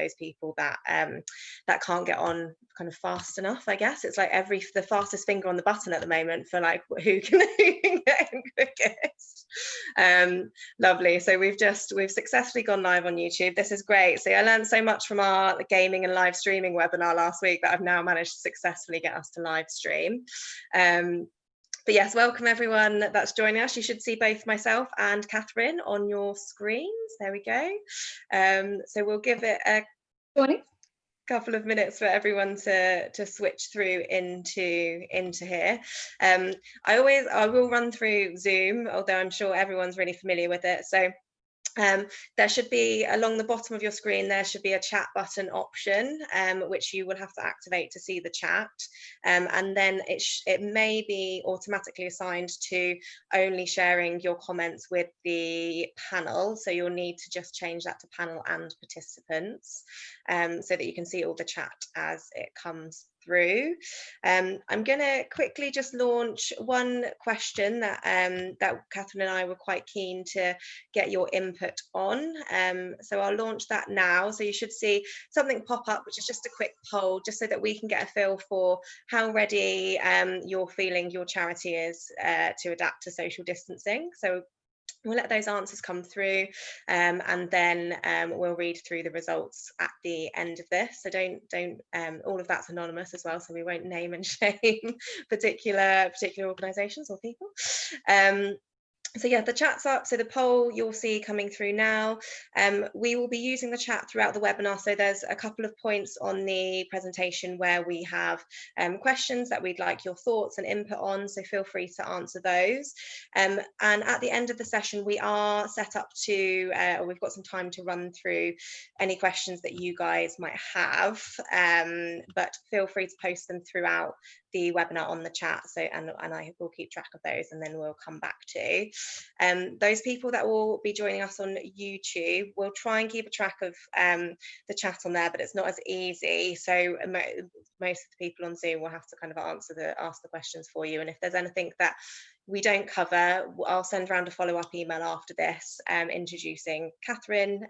those people that that can't get on kind of fast enough, I guess. It's like the fastest finger on the button at the moment for like who can get in quickest. Lovely. So we've successfully gone live on YouTube. This is great. So I learned so much from our gaming and live streaming webinar last week that I've now managed to successfully get us to live stream. But yes, welcome everyone that's joining us. You should see both myself and Catherine on your screens. There we go. So we'll give it a couple of minutes for everyone to switch through into here. I will run through Zoom, although I'm sure everyone's really familiar with it. So there should be, along the bottom of your screen, there should be a chat button option, which you will have to activate to see the chat. And then it may be automatically assigned to only sharing your comments with the panel. So you'll need to just change that to panel and participants, so that you can see all the chat as it comes through. I'm going to quickly just launch one question that Catherine and I were quite keen to get your input on. So I'll launch that now. So you should see something pop up, which is just a quick poll, just so that we can get a feel for how ready you're feeling your charity is to adapt to social distancing. So we'll let those answers come through, and then we'll read through the results at the end of this. So don't all of that's anonymous as well, so we won't name and shame particular organisations or people. So yeah, the chat's up. So the poll you'll see coming through now. We will be using the chat throughout the webinar. So there's a couple of points on the presentation where we have questions that we'd like your thoughts and input on. So feel free to answer those. And at the end of the session, we are set up to, or we've got some time to run through any questions that you guys might have. But feel free to post them throughout the webinar on the chat. So and I will keep track of those, and then we'll come back to. Those people that will be joining us on YouTube, we'll try and keep a track of the chat on there, but it's not as easy. So most of the people on Zoom will have to kind of ask the questions for you. And if there's anything that we don't cover, I'll send around a follow-up email after this, introducing Catherine,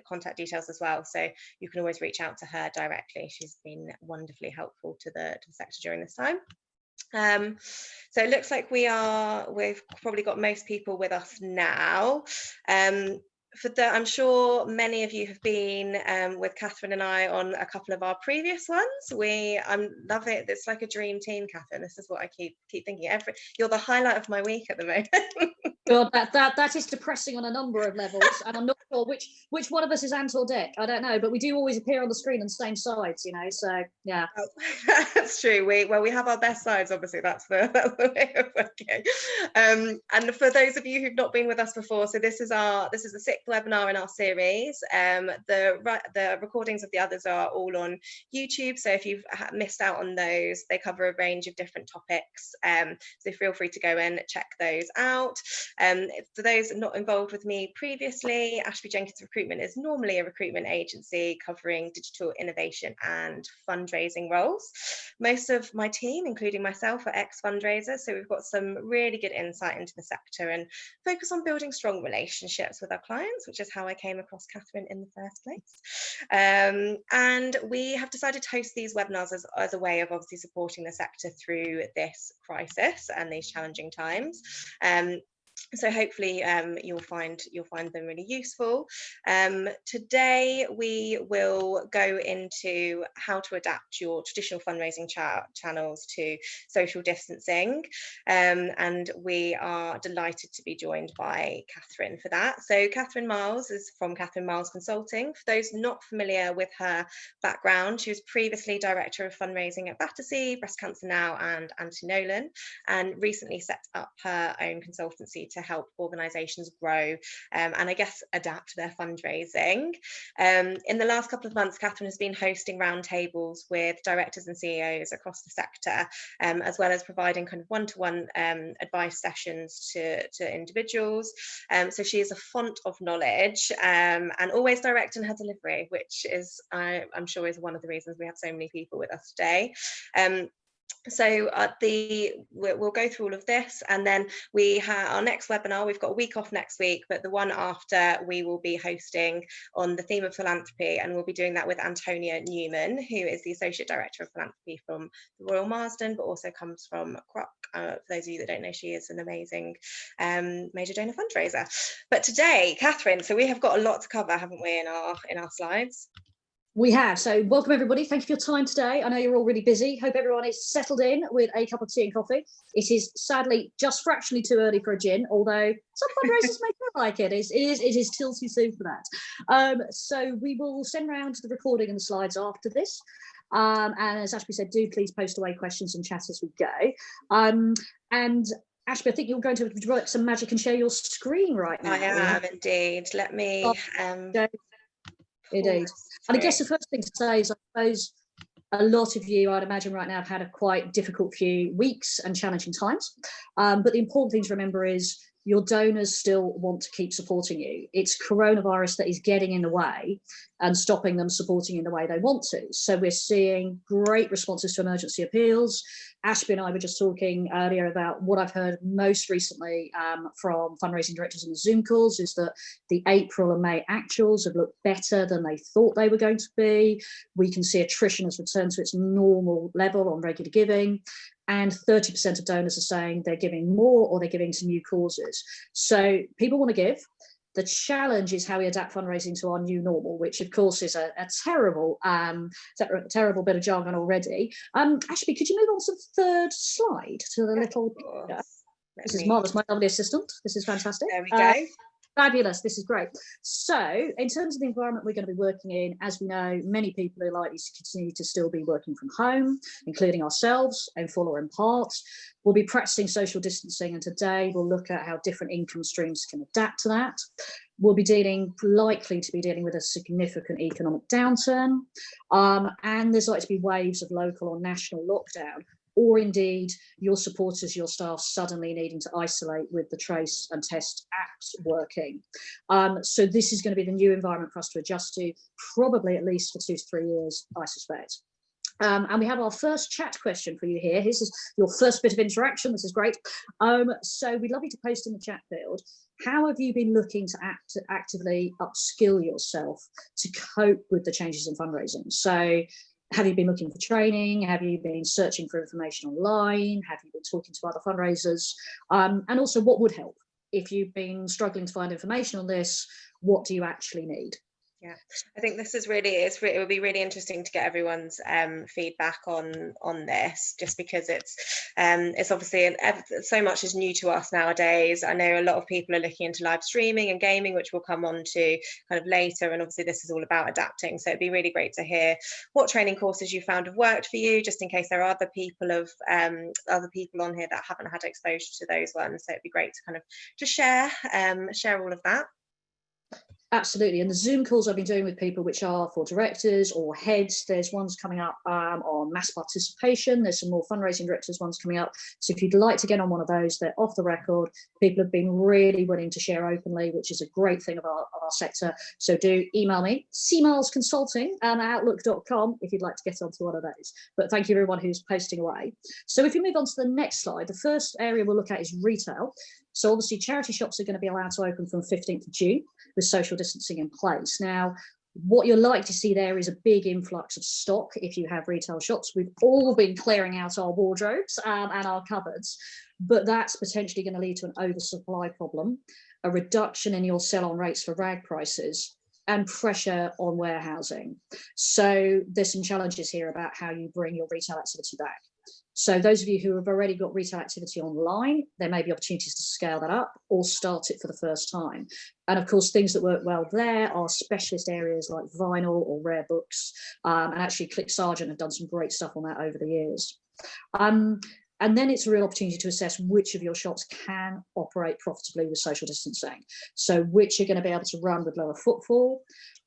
contact details as well. So you can always reach out to her directly. She's been wonderfully helpful to the sector during this time. So it looks like we've probably got most people with us now. I'm sure many of you have been with Catherine and I on a couple of our previous ones. I love it. It's like a dream team, Catherine. This is what I keep thinking. You're the highlight of my week at the moment. God, that is depressing on a number of levels, and I'm not sure which one of us is Ant or Dick. I don't know, but we do always appear on the screen on the same sides, you know. So yeah, that's true. We have our best sides, obviously. That's the way of working. And for those of you who've not been with us before, so this is the sixth webinar in our series. The recordings of the others are all on YouTube. So if you've missed out on those, they cover a range of different topics. So feel free to go and check those out. For those not involved with me previously, Ashby Jenkins Recruitment is normally a recruitment agency covering digital innovation and fundraising roles. Most of my team, including myself, are ex-fundraisers, so we've got some really good insight into the sector and focus on building strong relationships with our clients, which is how I came across Catherine in the first place. And we have decided to host these webinars as a way of obviously supporting the sector through this crisis and these challenging times. So hopefully you'll find them really useful. Today we will go into how to adapt your traditional fundraising channels to social distancing, and we are delighted to be joined by Catherine for that. So Catherine Miles is from Catherine Miles Consulting. For those not familiar with her background, she was previously Director of Fundraising at Battersea, Breast Cancer Now and Anti-Nolan, and recently set up her own consultancy to help organisations grow and I guess adapt their fundraising. In the last couple of months, Catherine has been hosting roundtables with directors and CEOs across the sector, as well as providing kind of one-to-one advice sessions to individuals. So she is a font of knowledge and always direct in her delivery, which is, I'm sure, is one of the reasons we have so many people with us today. So we'll go through all of this, and then we have our next webinar. We've got a week off next week, but the one after we will be hosting on the theme of philanthropy, and we'll be doing that with Antonia Newman, who is the Associate Director of Philanthropy from the Royal Marsden, but also comes from Croc. For those of you that don't know, she is an amazing major donor fundraiser. But today, Catherine, so we have got a lot to cover, haven't we, in our slides? We have. So welcome, everybody. Thank you for your time today. I know you're all really busy. Hope everyone is settled in with a cup of tea and coffee. It is sadly just fractionally too early for a gin, although some fundraisers may feel like it. It is still too soon for that. So we will send round the recording and the slides after this. And as Ashby said, do please post away questions and chat as we go. And Ashby, I think you're going to work some magic and share your screen right now. I am indeed. Let me... Indeed. And I guess the first thing to say is, I suppose a lot of you, I'd imagine right now, have had a quite difficult few weeks and challenging times. But the important thing to remember is your donors still want to keep supporting you. It's coronavirus that is getting in the way and stopping them supporting in the way they want to. So we're seeing great responses to emergency appeals. Ashby and I were just talking earlier about what I've heard most recently from fundraising directors in the Zoom calls is that the April and May actuals have looked better than they thought they were going to be. We can see attrition has returned to its normal level on regular giving. And 30% of donors are saying they're giving more or they're giving to new causes. So people want to give. The challenge is how we adapt fundraising to our new normal, which of course is a terrible bit of jargon already. Ashby, could you move on to the third slide, to the little picture? This is marvelous, my lovely assistant. This is fantastic. There we go. Fabulous, this is great. So in terms of the environment we're going to be working in, as we know, many people are likely to continue to still be working from home, including ourselves, in full or in part. We'll be practicing social distancing, and today we'll look at how different income streams can adapt to that. We'll be likely to be dealing with a significant economic downturn, and there's likely to be waves of local or national lockdown, or indeed your supporters, your staff suddenly needing to isolate with the Trace and Test apps working. So this is going to be the new environment for us to adjust to, probably at least for 2 to 3 years, I suspect. And we have our first chat question for you here. This is your first bit of interaction. This is great. So we'd love you to post in the chat field. How have you been looking to actively upskill yourself to cope with the changes in fundraising? So have you been looking for training? Have you been searching for information online? Have you been talking to other fundraisers? And also, what would help? If you've been struggling to find information on this, what do you actually need? Yeah, I think this is really, it would be really interesting to get everyone's feedback on this, just because it's obviously so much is new to us nowadays. I know a lot of people are looking into live streaming and gaming, which we'll come on to kind of later, and obviously this is all about adapting. So it'd be really great to hear what training courses you found have worked for you, just in case there are other people on here that haven't had exposure to those ones. So it'd be great to kind of just share all of that. Absolutely. And the Zoom calls I've been doing with people which are for directors or heads, there's ones coming up on mass participation. There's some more fundraising directors ones coming up. So if you'd like to get on one of those, they're off the record. People have been really willing to share openly, which is a great thing of our sector. So do email me, cmilesconsulting@outlook.com if you'd like to get onto one of those. But thank you everyone who's posting away. So if you move on to the next slide, the first area we'll look at is retail. So obviously charity shops are going to be allowed to open from 15th of June with social distancing in place. Now, what you're likely to see there is a big influx of stock if you have retail shops. We've all been clearing out our wardrobes and our cupboards, but that's potentially going to lead to an oversupply problem, a reduction in your sell-on rates for rag prices, and pressure on warehousing. So there's some challenges here about how you bring your retail activity back. So those of you who have already got retail activity online, there may be opportunities to scale that up or start it for the first time. And of course, things that work well there are specialist areas like vinyl or rare books. And actually ClickSargent have done some great stuff on that over the years. And then it's a real opportunity to assess which of your shops can operate profitably with social distancing. So which are going to be able to run with lower footfall.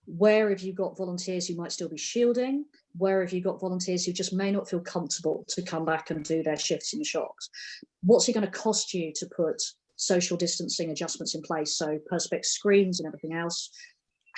Where have you got volunteers who might still be shielding? Where have you got volunteers who just may not feel comfortable to come back and do their shifts in the shops? What's it going to cost you to put social distancing adjustments in place? So perspex screens and everything else.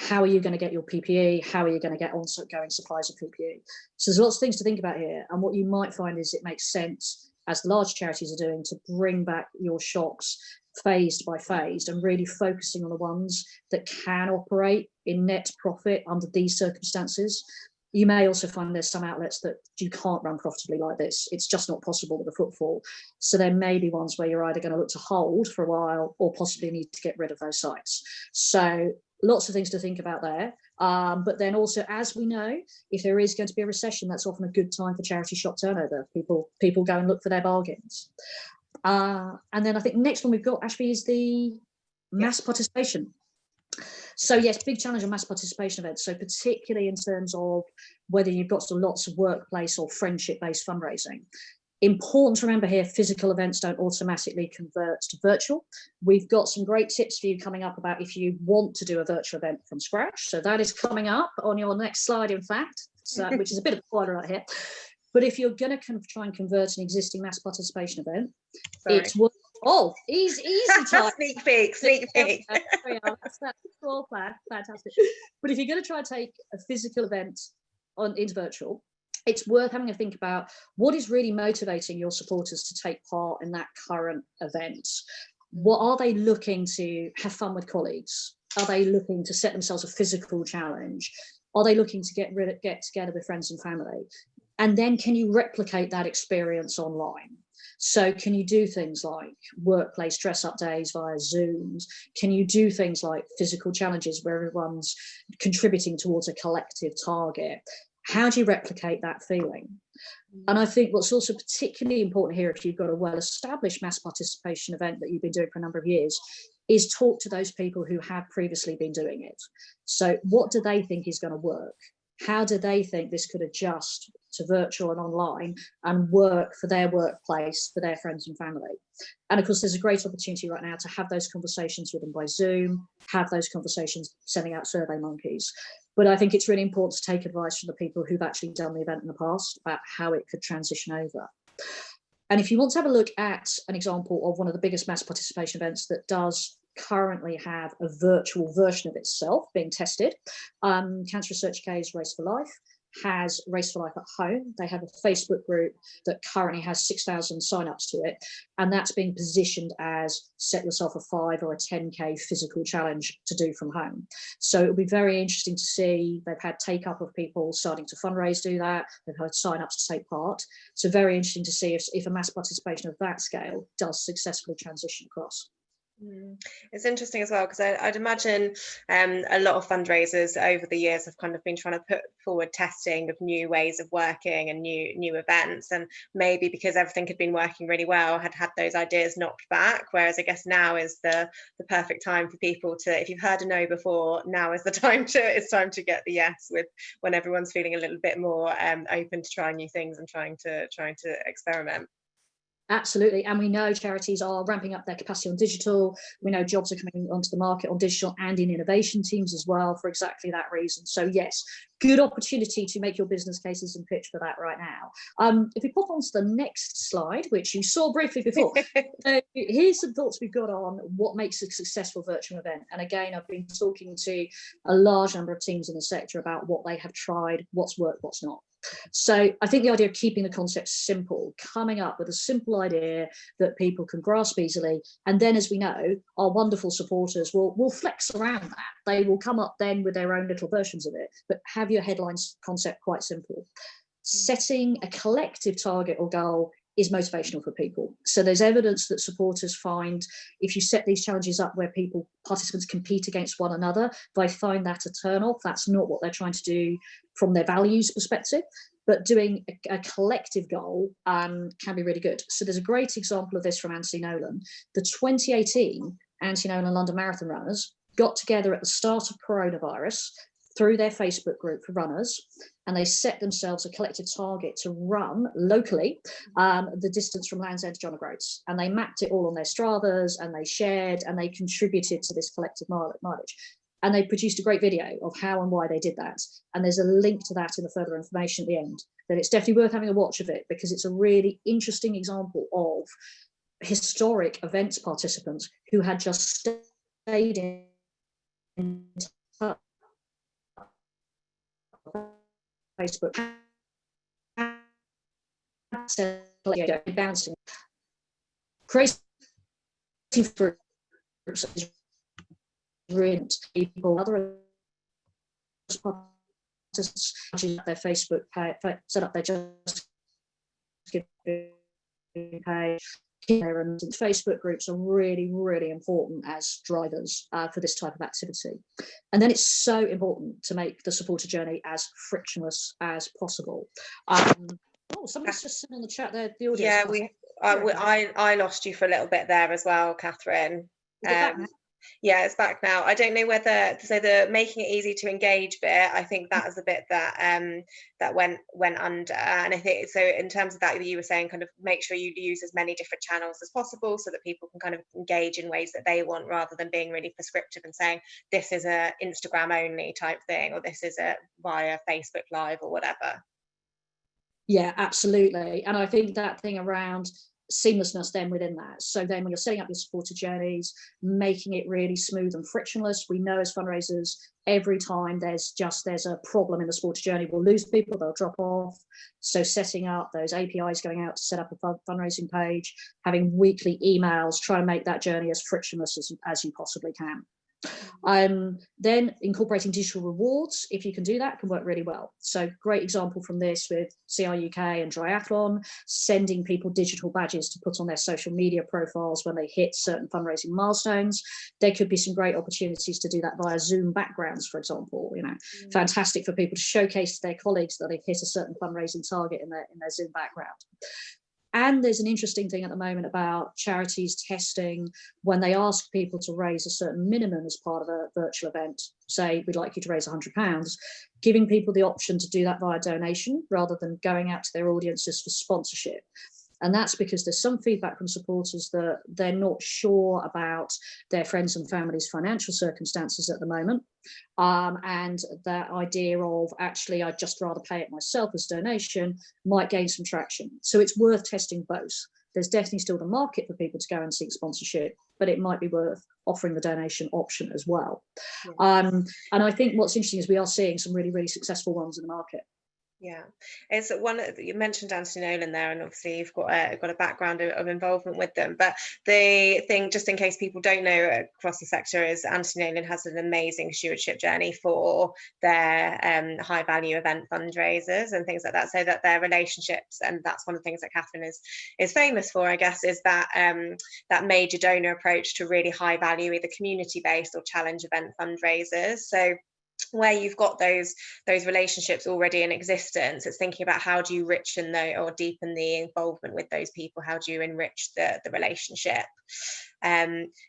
how are you going to get your PPE? How are you going to get ongoing supplies of PPE? So there's lots of things to think about here. And what you might find is it makes sense, as the large charities are doing, to bring back your shops phased by phased and really focusing on the ones that can operate in net profit under these circumstances. You may also find there's some outlets that you can't run profitably like this. It's just not possible with the footfall. So there may be ones where you're either going to look to hold for a while or possibly need to get rid of those sites. So lots of things to think about there. But then also, as we know, if there is going to be a recession, that's often a good time for charity shop turnover. People go and look for their bargains. And then I think next one we've got, Ashby, is the mass participation. So yes, big challenge on mass participation events. So particularly in terms of whether you've got lots of workplace or friendship-based fundraising. Important to remember here, physical events don't automatically convert to virtual. We've got some great tips for you coming up about if you want to do a virtual event from scratch. So that is coming up on your next slide, in fact, so, which is a bit of a spoiler right here. But if you're going to try and convert an existing mass participation event, it's worth. Oh, easy time. Sneak peek. That's all plan. Fantastic. But if you're going to try and take a physical event into virtual, it's worth having a think about what is really motivating your supporters to take part in that current event. What are they looking to have fun with colleagues? Are they looking to set themselves a physical challenge? Are they looking to get together with friends and family? And then can you replicate that experience online? So can you do things like workplace dress-up days via Zooms? Can you do things like physical challenges where everyone's contributing towards a collective target? How do you replicate that feeling? And I think what's also particularly important here, if you've got a well-established mass participation event that you've been doing for a number of years, is talk to those people who have previously been doing it. So what do they think is going to work? How do they think this could adjust to virtual and online and work for their workplace, for their friends and family? And of course, there's a great opportunity right now to have those conversations with them by Zoom, have those conversations sending out survey monkeys. But I think it's really important to take advice from the people who've actually done the event in the past about how it could transition over. And if you want to have a look at an example of one of the biggest mass participation events that does currently have a virtual version of itself being tested, Cancer Research UK's Race for Life has Race for Life at Home. They have a Facebook group that currently has 6,000 signups to it, and that's being positioned as set yourself a 5 or a 10k physical challenge to do from home. So it'll be very interesting to see. They've had take up of people starting to fundraise, do that. They've had signups to take part. So very interesting to see if a mass participation of that scale does successfully transition across. It's interesting as well, because I'd imagine a lot of fundraisers over the years have kind of been trying to put forward testing of new ways of working and new events, and maybe because everything had been working really well, had those ideas knocked back, whereas I guess now is the perfect time for people to, if you've heard a no before, now is the time it's time to get the yes, with when everyone's feeling a little bit more open to trying new things and trying to experiment. Absolutely. And we know charities are ramping up their capacity on digital. We know jobs are coming onto the market on digital and in innovation teams as well for exactly that reason. So yes, good opportunity to make your business cases and pitch for that right now. If we pop on to the next slide, which you saw briefly before, here's some thoughts we've got on what makes a successful virtual event. And again, I've been talking to a large number of teams in the sector about what they have tried, what's worked, what's not. So I think the idea of keeping the concept simple, coming up with a simple idea that people can grasp easily, and then, as we know, our wonderful supporters will flex around that. They will come up then with their own little versions of it, but have your headlines concept quite simple. Setting a collective target or goal is motivational for people. So there's evidence that supporters find if you set these challenges up where participants compete against one another, they find that a turn off. That's not what they're trying to do from their values perspective, but doing a collective goal can be really good. So there's a great example of this from Anthony Nolan. The 2018 Anthony Nolan London Marathon runners got together at the start of coronavirus through their Facebook group for runners, and they set themselves a collective target to run locally the distance from Land's End to John O'Groats. And they mapped it all on their Stravas, and they shared and they contributed to this collective mileage. And they produced a great video of how and why they did that. And there's a link to that in the further information at the end. That it's definitely worth having a watch of it, because it's a really interesting example of historic events participants who had just stayed in touch Facebook, bouncing, creating groups is really people, other participants their Facebook page, set up their Just Giving page. And Facebook groups are really, really important as drivers for this type of activity. And then it's so important to make the supporter journey as frictionless as possible. Somebody's just sitting on the chat there. The audio. Yeah, I lost you for a little bit there as well, Catherine. Yeah, it's back now. I don't know whether the making it easy to engage bit. I think that is the bit that went under. And I think so. In terms of that, you were saying kind of make sure you use as many different channels as possible so that people can kind of engage in ways that they want, rather than being really prescriptive and saying this is a Instagram only type thing, or this is a via Facebook Live or whatever. Yeah, absolutely. And I think that thing around seamlessness then within that. So then when you're setting up your supporter journeys, making it really smooth and frictionless. We know as fundraisers, every time there's a problem in the supporter journey, we'll lose people, they'll drop off. So setting up those APIs going out to set up a fundraising page, having weekly emails, try to make that journey as frictionless as you possibly can. Then incorporating digital rewards, if you can do that, can work really well. So great example from this with CRUK and Triathlon, sending people digital badges to put on their social media profiles when they hit certain fundraising milestones. There could be some great opportunities to do that via Zoom backgrounds, for example. Fantastic for people to showcase to their colleagues that they've hit a certain fundraising target in their Zoom background. And there's an interesting thing at the moment about charities testing when they ask people to raise a certain minimum as part of a virtual event, say, we'd like you to raise £100, giving people the option to do that via donation rather than going out to their audiences for sponsorship. And that's because there's some feedback from supporters that they're not sure about their friends and family's financial circumstances at the moment. And that idea of actually, I'd just rather pay it myself as donation might gain some traction. So it's worth testing both. There's definitely still the market for people to go and seek sponsorship, but it might be worth offering the donation option as well. Yeah. And I think what's interesting is we are seeing some really, really successful ones in the market. Yeah, it's one you mentioned Anthony Nolan there, and obviously you've got a background of involvement with them. But the thing, just in case people don't know across the sector, is Anthony Nolan has an amazing stewardship journey for their high value event fundraisers and things like that. So that their relationships, and that's one of the things that Catherine is famous for, I guess, is that that major donor approach to really high value, either community based or challenge event fundraisers. So where you've got those relationships already in existence, it's thinking about how do you richen or deepen the involvement with those people, how do you enrich the relationship.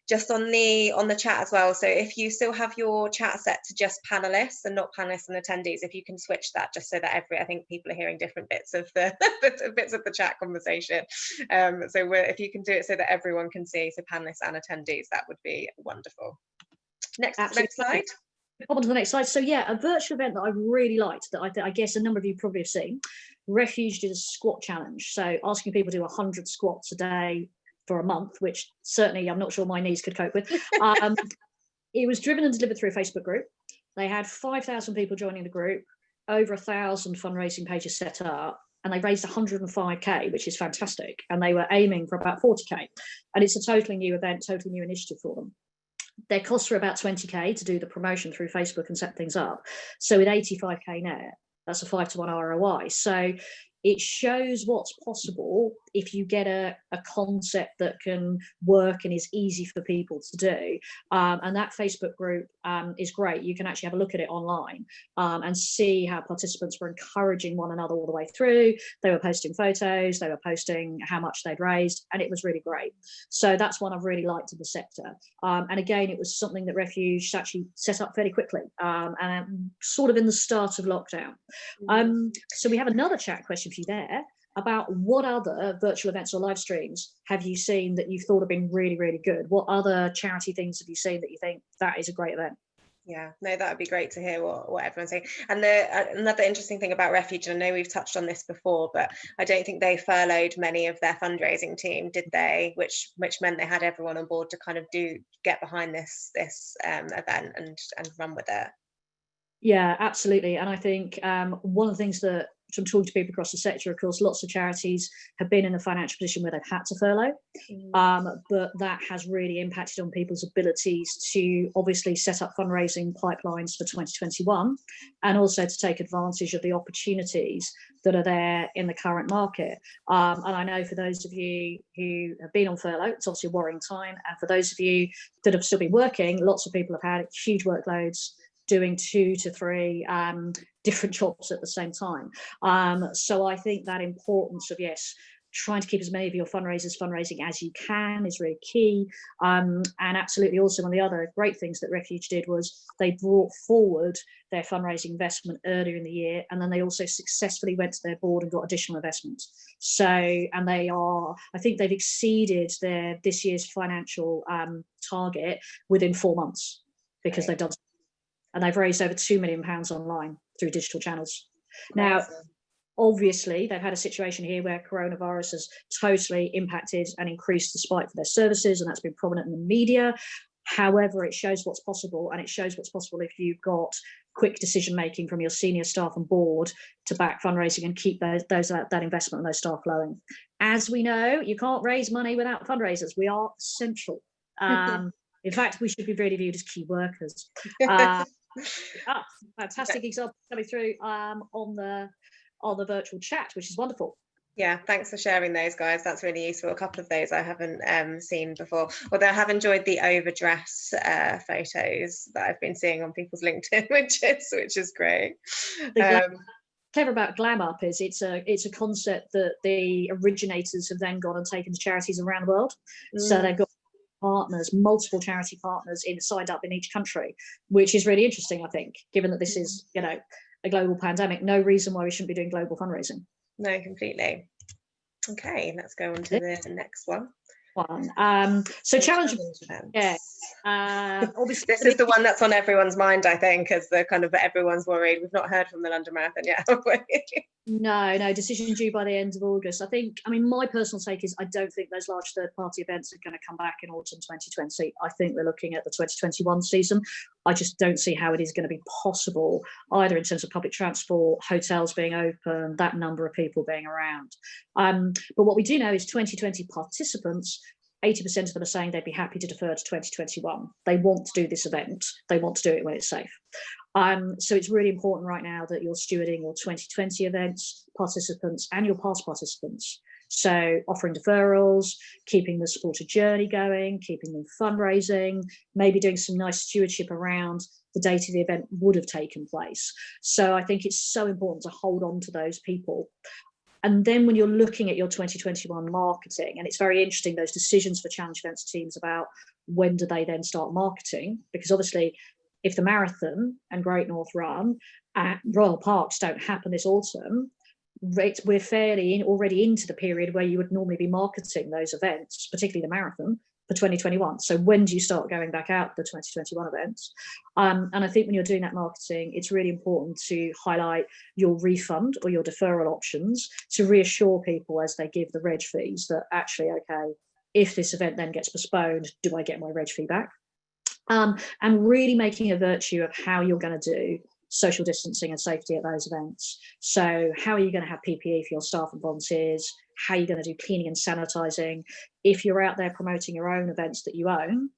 Just on the chat as well, so if you still have your chat set to just panelists and not panelists and attendees, if you can switch that, just so that I think people are hearing different bits of the bits of the chat conversation, so if you can do it so that everyone can see, so panelists and attendees, that would be wonderful. Next slide. Pop on to the next slide. So yeah, a virtual event that I really liked, that I guess a number of you probably have seen, Refuge did a squat challenge. So asking people to do 100 squats a day for a month, which certainly I'm not sure my knees could cope with. It was driven and delivered through a Facebook group. They had 5,000 people joining the group, over 1,000 fundraising pages set up, and they raised 105k, which is fantastic. And they were aiming for about 40k. And it's a totally new event, totally new initiative for them. Their costs were about 20k to do the promotion through Facebook and set things up. So with 85k net, that's a 5-to-1 ROI. So it shows what's possible if you get a concept that can work and is easy for people to do. And that Facebook group is great. You can actually have a look at it online and see how participants were encouraging one another all the way through. They were posting photos, they were posting how much they'd raised, and it was really great. So that's one I've really liked in the sector. And again, it was something that Refuge actually set up fairly quickly and sort of in the start of lockdown. So we have another chat question for you there about what other virtual events or live streams have you seen that you've thought have been really, really good? What other charity things have you seen that you think that is a great event? Yeah, no, that would be great to hear what everyone's saying. And another interesting thing about Refuge, and I know we've touched on this before, but I don't think they furloughed many of their fundraising team, did they? Which meant they had everyone on board to kind of get behind this event and run with it. Yeah, absolutely. And I think one of the things that from talking to people across the sector, of course, lots of charities have been in a financial position where they've had to furlough, but that has really impacted on people's abilities to obviously set up fundraising pipelines for 2021 and also to take advantage of the opportunities that are there in the current market. And I know for those of you who have been on furlough, it's obviously a worrying time. And for those of you that have still been working, lots of people have had huge workloads doing 2 to 3 different jobs at the same time. So I think that importance of, yes, trying to keep as many of your fundraising as you can is really key. And absolutely also one of the other great things that Refuge did was they brought forward their fundraising investment earlier in the year, and then they also successfully went to their board and got additional investment. So, and they are, I think they've exceeded their this year's financial target within 4 months because they've done, and they've raised over £2 million online through digital channels. Now, obviously, they've had a situation here where coronavirus has totally impacted and increased the spike for their services, and that's been prominent in the media. However, it shows what's possible, and it shows what's possible if you've got quick decision making from your senior staff and board to back fundraising and keep that investment and those staff flowing. As we know, you can't raise money without fundraisers. We are essential. In fact, we should be really viewed as key workers. Fantastic example coming through on the virtual chat, which is wonderful. Yeah, thanks for sharing those, guys. That's really useful. A couple of those I haven't seen before, although I have enjoyed the overdress photos that I've been seeing on people's LinkedIn, which is great. Clever about Glam Up is it's a concept that the originators have then gone and taken to charities around the world. So they've got partners, multiple charity partners signed up in each country, which is really interesting, I think, given that this is, a global pandemic. No reason why we shouldn't be doing global fundraising. No, completely. Okay, let's go on to the next one. So challenge events. Obviously this is the one that's on everyone's mind, I think, as the kind of everyone's worried. We've not heard from the London Marathon yet, have we? No, decision due by the end of August. I mean, my personal take is I don't think those large third-party events are going to come back in autumn 2020. I think we're looking at the 2021 season. I just don't see how it is going to be possible, either in terms of public transport, hotels being open, that number of people being around. But what we do know is 2020 participants, 80% of them are saying they'd be happy to defer to 2021. They want to do this event. They want to do it when it's safe. So it's really important right now that you're stewarding your 2020 events, participants, and your past participants. So offering deferrals, keeping the supported journey going, keeping them fundraising, maybe doing some nice stewardship around the date of the event would have taken place. So I think it's so important to hold on to those people. And then when you're looking at your 2021 marketing, and it's very interesting, those decisions for challenge events teams about when do they then start marketing, because obviously if the marathon and Great North Run at Royal Parks don't happen this autumn, we're fairly already into the period where you would normally be marketing those events, particularly the marathon, for 2021. So when do you start going back out the 2021 events? And I think when you're doing that marketing, it's really important to highlight your refund or your deferral options to reassure people as they give the reg fees that actually, okay, if this event then gets postponed, do I get my reg fee back? And really making a virtue of how you're going to do social distancing and safety at those events. So how are you going to have PPE for your staff and volunteers? How are you going to do cleaning and sanitizing? If you're out there promoting your own events that you own,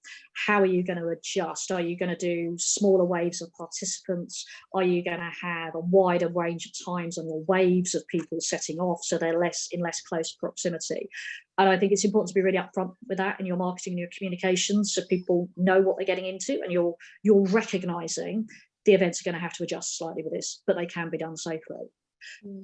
how are you going to adjust? Are you going to do smaller waves of participants? Are you going to have a wider range of times on your waves of people setting off so they're in less close proximity? And I think it's important to be really upfront with that in your marketing and your communications so people know what they're getting into, and you're recognizing the events are going to have to adjust slightly with this, but they can be done safely.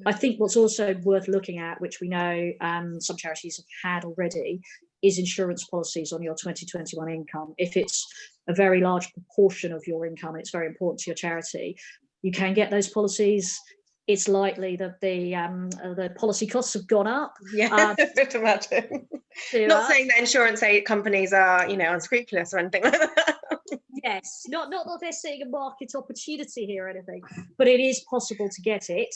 I think what's also worth looking at, which we know some charities have had already, is insurance policies on your 2021 income. If it's a very large proportion of your income, it's very important to your charity, you can get those policies. It's likely that the policy costs have gone up. Yeah, I could imagine. Not saying that insurance companies are, unscrupulous or anything like that. Yes, not that they're seeing a market opportunity here or anything, but it is possible to get it.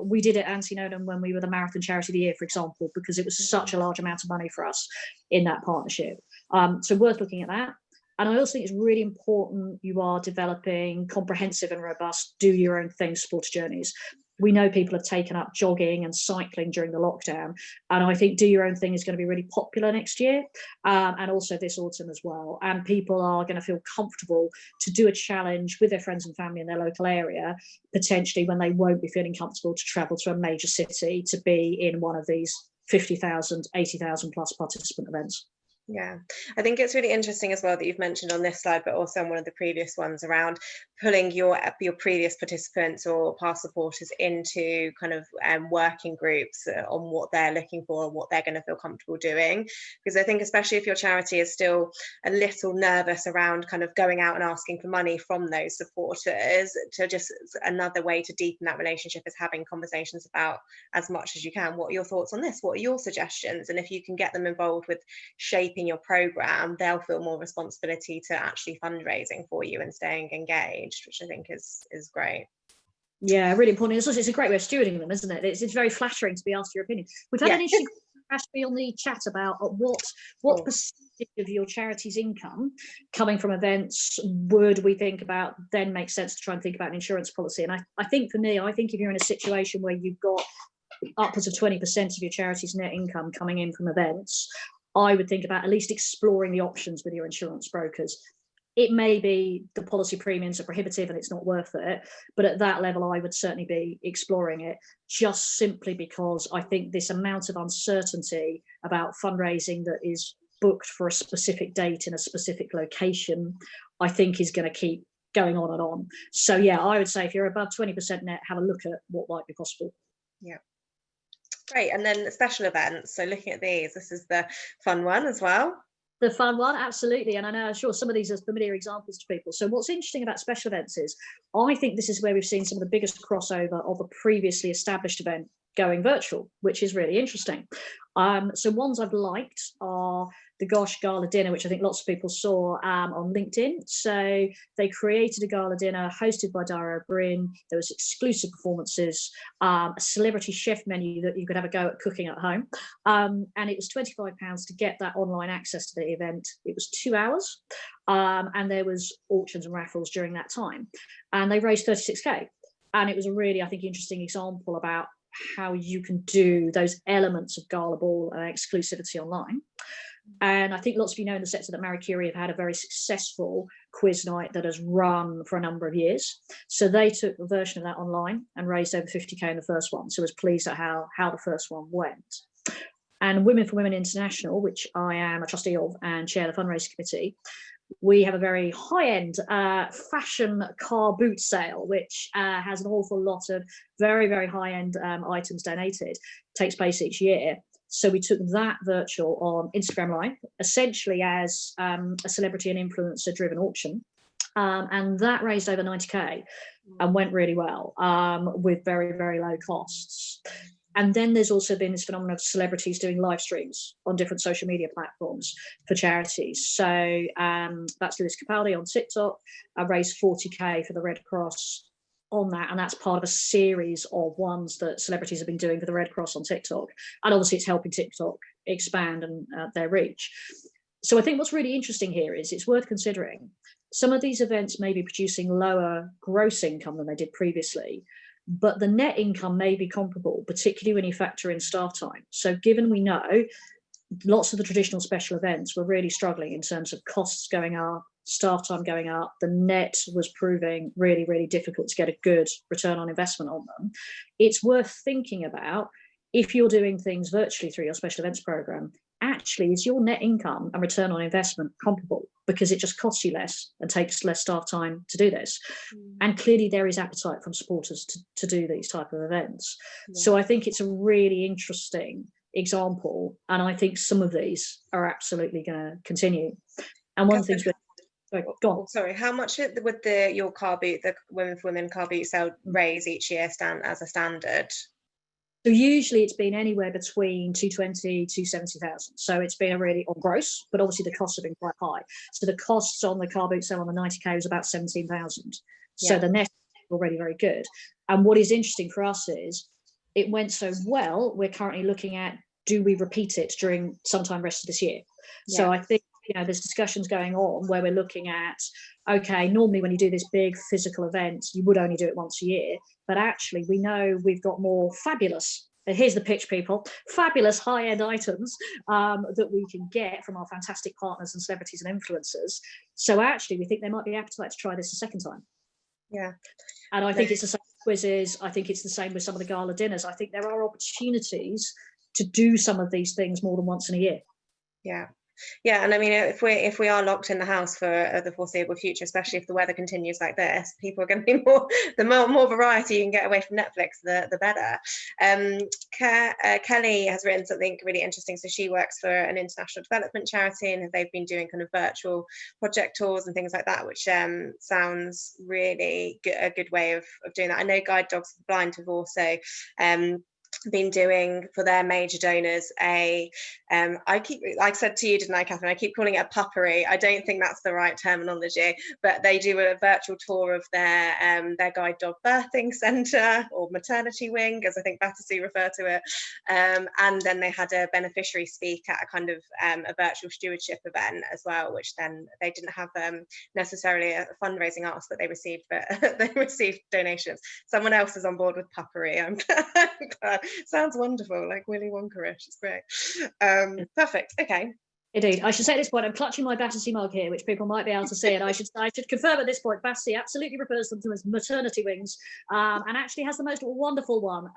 We did it at Antinonum when we were the Marathon Charity of the Year, for example, because it was such a large amount of money for us in that partnership. So worth looking at that. And I also think it's really important you are developing comprehensive and robust do your own thing supporter journeys. We know people have taken up jogging and cycling during the lockdown, and I think do your own thing is going to be really popular next year, and also this autumn as well. And people are going to feel comfortable to do a challenge with their friends and family in their local area, potentially when they won't be feeling comfortable to travel to a major city to be in one of these 50,000, 80,000 plus participant events. Yeah, I think it's really interesting as well that you've mentioned on this slide, but also on one of the previous ones, around pulling your previous participants or past supporters into kind of working groups on what they're looking for and what they're going to feel comfortable doing. Because I think especially if your charity is still a little nervous around kind of going out and asking for money from those supporters, to just another way to deepen that relationship is having conversations about, as much as you can, what are your thoughts on this? What are your suggestions? And if you can get them involved with shaping your program, they'll feel more responsibility to actually fundraising for you and staying engaged, which I think is great. Yeah, really important. It's a great way of stewarding them, isn't it? It's very flattering to be asked your opinion. We've had an interesting question on the chat about what percentage of your charity's income coming from events would we think about then make sense to try and think about an insurance policy. And I think for me, I think if you're in a situation where you've got upwards of 20% of your charity's net income coming in from events, I would think about at least exploring the options with your insurance brokers. It may be the policy premiums are prohibitive and it's not worth it, but at that level, I would certainly be exploring it, just simply because I think this amount of uncertainty about fundraising that is booked for a specific date in a specific location, I think is going to keep going on and on. So yeah, I would say if you're above 20% net, have a look at what might be possible. Yeah. Great. And then special events. So looking at these, this is the fun one as well. The fun one, absolutely. And I know, I'm sure some of these are familiar examples to people. So what's interesting about special events is I think this is where we've seen some of the biggest crossover of a previously established event going virtual, which is really interesting. So ones I've liked are the Gosh Gala Dinner, which I think lots of people saw on LinkedIn. So they created a gala dinner hosted by Dara O'Brien. There was exclusive performances, a celebrity chef menu that you could have a go at cooking at home. And it was £25 to get that online access to the event. It was 2 hours. And there was auctions and raffles during that time. And they raised 36K. And it was a really, I think, interesting example about how you can do those elements of gala ball and exclusivity online. And I think lots of you know in the sector that Marie Curie have had a very successful quiz night that has run for a number of years. So they took a version of that online and raised over 50K in the first one. So I was pleased at how the first one went. And Women for Women International, which I am a trustee of and chair the fundraising committee, we have a very high-end fashion car boot sale, which has an awful lot of very, very high-end items donated. Takes place each year. So we took that virtual on Instagram Live, essentially as a celebrity and influencer-driven auction. And that raised over 90K and went really well with very, very low costs. And then there's also been this phenomenon of celebrities doing live streams on different social media platforms for charities. So that's Lewis Capaldi on TikTok. I raised 40K for the Red Cross on that. And that's part of a series of ones that celebrities have been doing for the Red Cross on TikTok. And obviously it's helping TikTok expand and their reach. So I think what's really interesting here is it's worth considering. Some of these events may be producing lower gross income than they did previously, but the net income may be comparable, particularly when you factor in staff time. So given we know lots of the traditional special events were really struggling in terms of costs going up, staff time going up, the net was proving really, really difficult to get a good return on investment on them. It's worth thinking about, if you're doing things virtually through your special events program, actually is your net income and return on investment comparable, because it just costs you less and takes less staff time to do this. And clearly there is appetite from supporters to do these type of events. So I think it's a really interesting example, and I think some of these are absolutely going to continue. And one of the things sorry, how much would your car boot, the Women for Women car boot sale, raise each year as a standard? So usually it's been anywhere between 220, 270,000. So it's been a really on gross, but obviously the costs have been quite high. So the costs on the car boot sale on the 90K was about 17,000. So the net is already very good. And what is interesting for us is it went so well, we're currently looking at, do we repeat it during sometime rest of this year? So I think there's discussions going on where we're looking at, okay, normally when you do this big physical event, you would only do it once a year, but actually we know we've got more fabulous, here's the pitch, people, fabulous high-end items that we can get from our fantastic partners and celebrities and influencers. So actually we think there might be appetite to try this a second time. Yeah. And I think it's the same with quizzes. I think it's the same with some of the gala dinners. I think there are opportunities to do some of these things more than once in a year. Yeah. Yeah, and I mean, if we are locked in the house for the foreseeable future, especially if the weather continues like this, people are going to be more variety you can get away from Netflix, the better. Kelly has written something really interesting. So she works for an international development charity, and they've been doing kind of virtual project tours and things like that, which sounds really a good way of doing that. I know Guide Dogs for the Blind have also been doing for their major donors I keep, like I said to you, didn't I, Catherine, I keep calling it a puppery. I don't think that's the right terminology, but they do a virtual tour of their guide dog birthing centre, or maternity wing, as I think Battersea refer to it, and then they had a beneficiary speak at a kind of a virtual stewardship event as well, which then they didn't have necessarily a fundraising ask that they received, but they received donations. Someone else is on board with puppery. I'm glad. Sounds wonderful, like Willy Wonka-ish. It's great. Perfect. Okay. Indeed. I should say at this point, I'm clutching my Battersea mug here, which people might be able to see. And I should confirm at this point, Battersea absolutely refers to them as maternity wings, and actually has the most wonderful one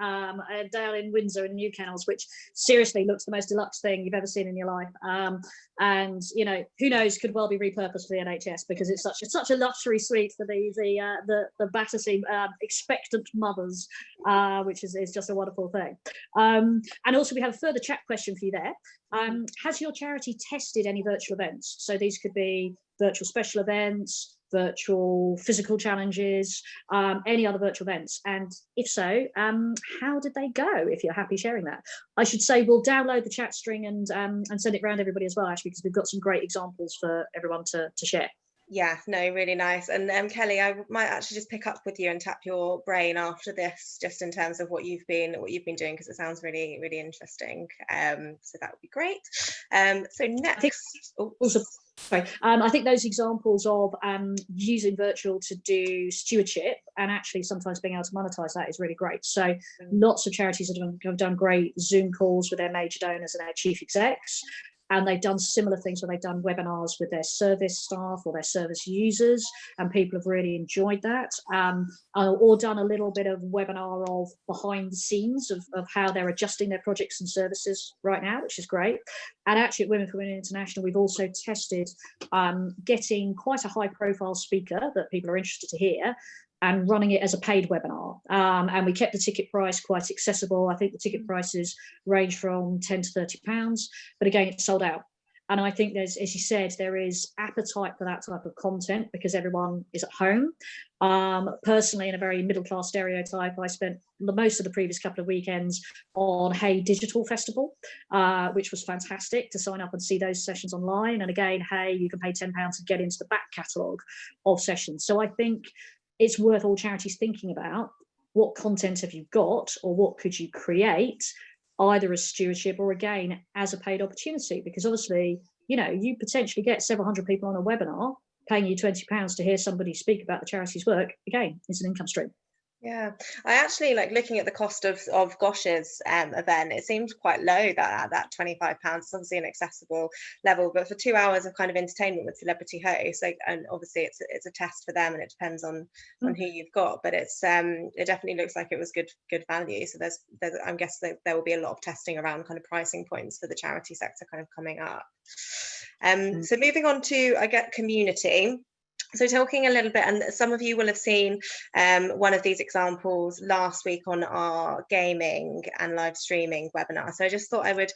down in Windsor in New Kennels, which seriously looks the most deluxe thing you've ever seen in your life. And who knows, could well be repurposed for the NHS, because it's such a luxury suite for the Battersea expectant mothers, which is just a wonderful thing. And also we have a further chat question for you there. Has your charity tested any virtual events? So these could be virtual special events, virtual physical challenges, any other virtual events, and if so, how did they go? If you're happy sharing that, I should say we'll download the chat string and send it around everybody as well, actually, because we've got some great examples for everyone to share. Yeah, no, really nice. And Kelly, I might actually just pick up with you and tap your brain after this, just in terms of what you've been doing, because it sounds really, really interesting. So that would be great. So next, I think those examples of using virtual to do stewardship and actually sometimes being able to monetize that is really great. So lots of charities have done great Zoom calls with their major donors and their chief execs. And they've done similar things where they've done webinars with their service staff or their service users, and people have really enjoyed that. Or done a little bit of webinar of behind the scenes of how they're adjusting their projects and services right now, which is great. And actually at Women for Women International, we've also tested getting quite a high profile speaker that people are interested to hear, and running it as a paid webinar. And we kept the ticket price quite accessible. I think the ticket prices range from £10 to £30, but again, it's sold out. And I think there's, as you said, there is appetite for that type of content because everyone is at home. Personally, in a very middle-class stereotype, I spent most of the previous couple of weekends on Hey Digital Festival, which was fantastic to sign up and see those sessions online. And again, Hey, you can pay £10 to get into the back catalogue of sessions. So I think it's worth all charities thinking about what content have you got, or what could you create, either as stewardship or again as a paid opportunity, because obviously you potentially get several hundred people on a webinar paying you £20 to hear somebody speak about the charity's work. Again, it's an income stream. Yeah, I actually like looking at the cost of Gosh's event. It seemed quite low, that £25. It's obviously an accessible level, but for 2 hours of kind of entertainment with celebrity hosts, and obviously it's a test for them, and it depends on who you've got. But it definitely looks like it was good value. So there's I'm guessing there will be a lot of testing around kind of pricing points for the charity sector kind of coming up. So moving on to community. So talking a little bit, and some of you will have seen one of these examples last week on our gaming and live streaming webinar. So I just thought I would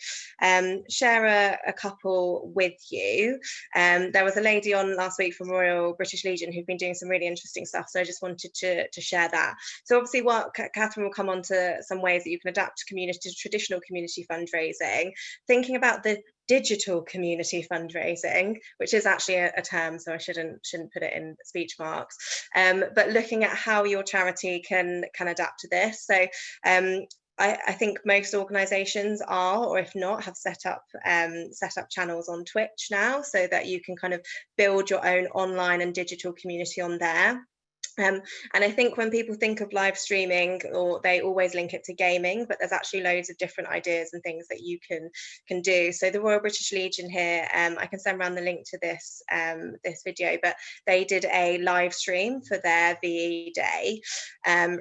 share a couple with you. There was a lady on last week from Royal British Legion who'd been doing some really interesting stuff. So I just wanted to share that. So obviously what Catherine will come on to some ways that you can adapt to traditional community fundraising, thinking about the digital community fundraising, which is actually a term, so I shouldn't put it in speech marks, but looking at how your charity can adapt to this. So I think most organizations are, or if not, have set up channels on Twitch now, so that you can kind of build your own online and digital community on there. And I think when people think of live streaming, or they always link it to gaming, but there's actually loads of different ideas and things that you can do. So the Royal British Legion here, I can send around the link to this this video, but they did a live stream for their VE Day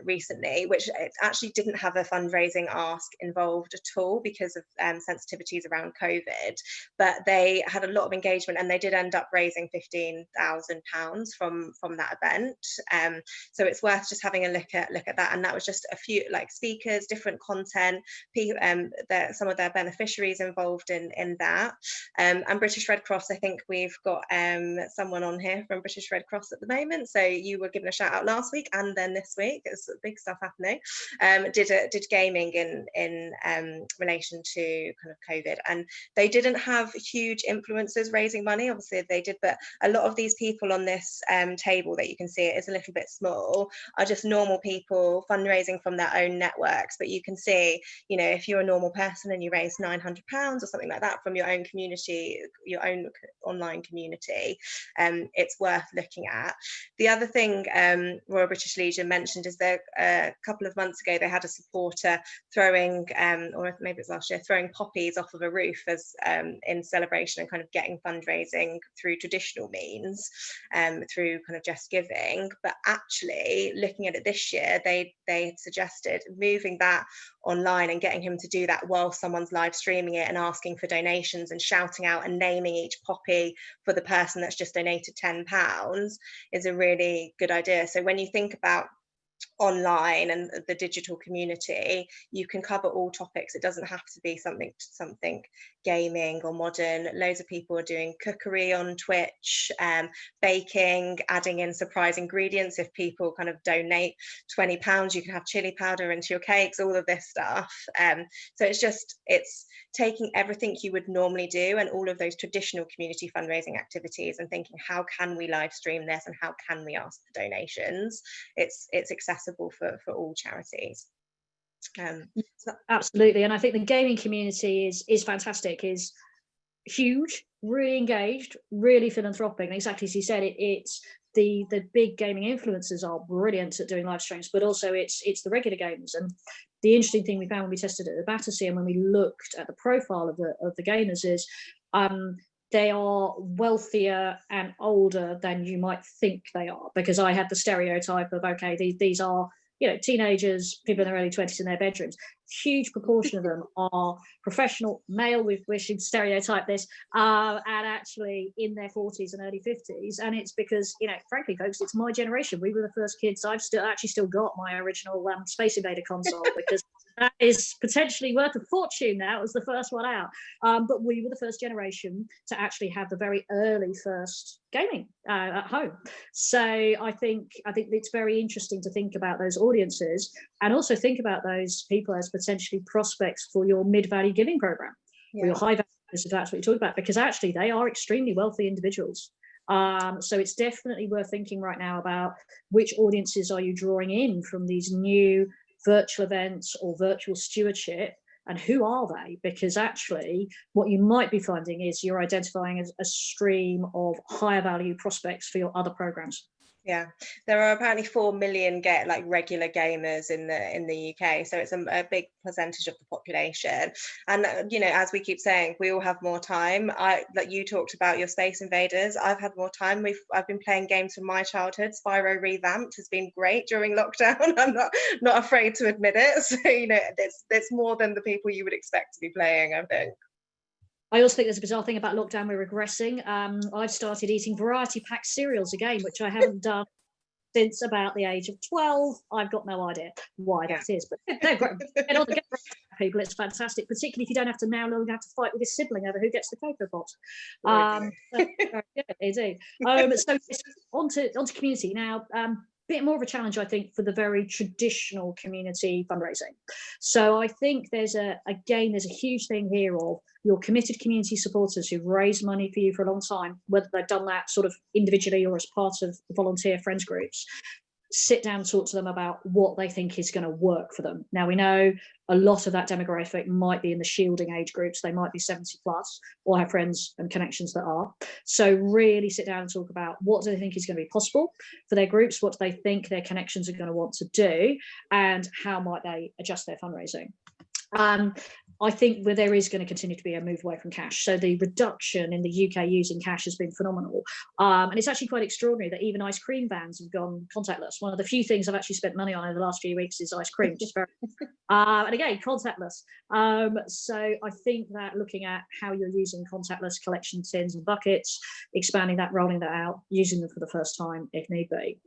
recently, which it actually didn't have a fundraising ask involved at all because of sensitivities around COVID, but they had a lot of engagement, and they did end up raising £15,000 from that event. So it's worth just having a look at that. And that was just a few like speakers, different content, some of their beneficiaries involved in that. And British Red Cross, I think we've got someone on here from British Red Cross at the moment. So you were given a shout out last week, and then this week it's big stuff happening. Did gaming in relation to kind of COVID, and they didn't have huge influencers raising money. Obviously they did, but a lot of these people on this table that you can see, it is a little bit small, are just normal people fundraising from their own networks. But you can see, you know, if you're a normal person and you raise £900 or something like that from your own community, your own online community, it's worth looking at. The other thing Royal British Legion mentioned is that a couple of months ago they had a supporter throwing, or maybe it's last year, throwing poppies off of a roof as in celebration, and kind of getting fundraising through traditional means, through kind of just giving. But actually looking at it this year, they suggested moving that online and getting him to do that while someone's live streaming it and asking for donations and shouting out and naming each poppy for the person that's just donated £10 is a really good idea. So when you think about online and the digital community, you can cover all topics. It doesn't have to be something gaming or modern. Loads of people are doing cookery on Twitch, baking, adding in surprise ingredients. If people kind of donate £20, you can have chili powder into your cakes, all of this stuff. So it's taking everything you would normally do and all of those traditional community fundraising activities and thinking, how can we live stream this and how can we ask for donations? It's accessible for all charities. Absolutely, and I think the gaming community is fantastic, is huge, really engaged, really philanthropic, and exactly as you said, it's the big gaming influencers are brilliant at doing live streams, but also it's the regular gamers. And the interesting thing we found when we tested it at the Battersea and when we looked at the profile of the gamers is they are wealthier and older than you might think they are, because I had the stereotype of, okay, these are, you know, teenagers, people in their early 20s in their bedrooms. Huge proportion of them are professional male, we should stereotype this, and actually in their 40s and early 50s. And it's because, you know, frankly, folks, it's my generation. We were the first kids. I've still got my original Space Invader console because that is potentially worth a fortune now. It was the first one out. But we were the first generation to actually have the very early first gaming at home. So I think it's very interesting to think about those audiences and also think about those people as potentially prospects for your mid-value giving program, or your high value, if that's what you're talking about, because actually they are extremely wealthy individuals. So it's definitely worth thinking right now about which audiences are you drawing in from these new virtual events or virtual stewardship, and who are they? Because actually what you might be finding is you're identifying a stream of higher value prospects for your other programs. Yeah, there are apparently 4 million regular gamers in the UK, so it's a big percentage of the population. And you know, as we keep saying, we all have more time. Like you talked about your Space Invaders, I've had more time. I've been playing games from my childhood. Spyro Revamped has been great during lockdown. I'm not afraid to admit it. So you know, it's more than the people you would expect to be playing, I think. I also think there's a bizarre thing about lockdown. We're regressing. I've started eating variety pack cereals again, which I haven't done since about the age of 12. I've got no idea why that is, but they're great. Get people, it's fantastic, particularly if you don't have to now longer have to fight with your sibling over who gets the Cocoa Pot. So, indeed. So onto community now. Bit more of a challenge, I think, for the very traditional community fundraising. So I think there's a huge thing here of your committed community supporters who've raised money for you for a long time, whether they've done that sort of individually or as part of volunteer friends groups. sit down and talk to them about what they think is going to work for them. Now, we know a lot of that demographic might be in the shielding age groups. They might be 70 plus or have friends and connections that are. So really sit down and talk about what do they think is going to be possible for their groups, what do they think their connections are going to want to do, and how might they adjust their fundraising. I think where there is going to continue to be a move away from cash. So the reduction in the UK using cash has been phenomenal. And it's actually quite extraordinary that even ice cream vans have gone contactless. One of the few things I've actually spent money on over the last few weeks is ice cream, just very, and again, contactless. So I think that looking at how you're using contactless collection tins and buckets, expanding that, rolling that out, using them for the first time if need be.